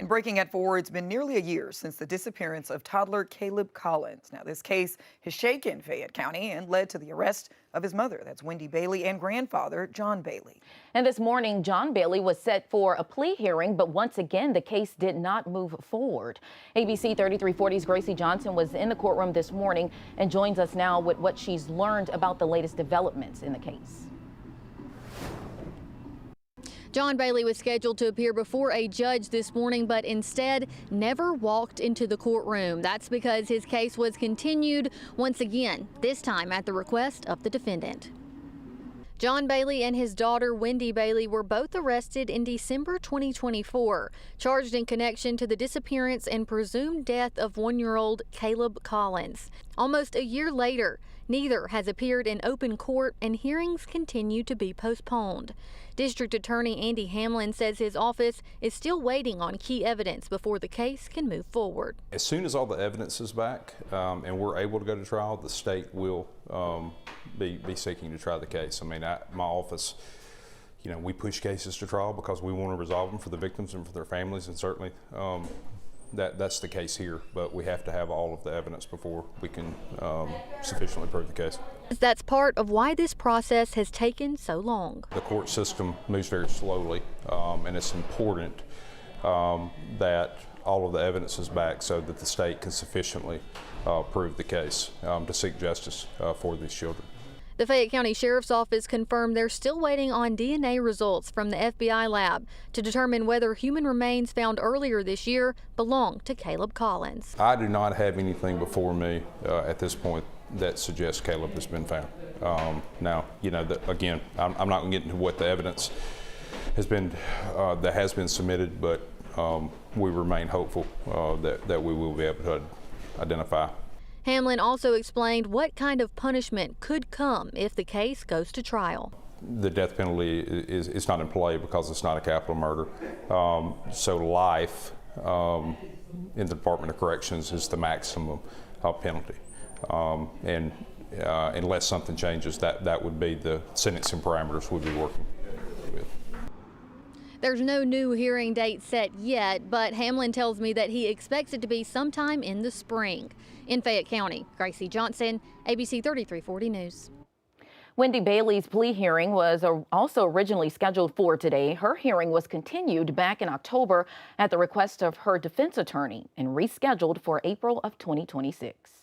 And breaking at 4, it's been nearly a year since the disappearance of toddler Kahleb Collins. Now, this case has shaken Fayette County and led to the arrest of his mother, that's Wendy Bailey, and grandfather, John Bailey. And this morning, John Bailey was set for a plea hearing, but once again, the case did not move forward. ABC 3340's Gracie Johnson was in the courtroom this morning and joins us now with what she's learned about the latest developments in the case. John Bailey was scheduled to appear before a judge this morning, but instead never walked into the courtroom. That's because his case was continued once again, this time at the request of the defendant. John Bailey and his daughter Wendy Bailey were both arrested in December 2024, charged in connection to the disappearance and presumed death of 1-year-old Kahleb Collins. Almost a year later, neither has appeared in open court and hearings continue to be postponed. District Attorney Andy Hamlin says his office is still waiting on key evidence before the case can move forward. As soon as all the evidence is back and we're able to go to trial, the state will be seeking to try the case. I mean, my office, you know, we push cases to trial because we want to resolve them for the victims and for their families, and certainly that's the case here, but we have to have all of the evidence before we can sufficiently prove the case. That's part of why this process has taken so long. The court system moves very slowly, and it's important that all of the evidence is back so that the state can sufficiently prove the case to seek justice for these children. The Fayette County Sheriff's Office confirmed they're still waiting on DNA results from the FBI lab to determine whether human remains found earlier this year belong to Kahleb Collins. I do not have anything before me at this point that suggests Kahleb has been found. Now, you know, again, I'm not going to get into what the evidence has been that has been submitted, but we remain hopeful that we will be able to identify. Hamlin also explained what kind of punishment could come if the case goes to trial. The death penalty is not in play because it's not a capital murder. So life in the Department of Corrections is the maximum penalty. And unless something changes, that would be the sentencing parameters we'd be working with. There's no new hearing date set yet, but Hamlin tells me that he expects it to be sometime in the spring. In Fayette County, Gracie Johnson, ABC 3340 News. Wendy Bailey's plea hearing was also originally scheduled for today. Her hearing was continued back in October at the request of her defense attorney and rescheduled for April of 2026.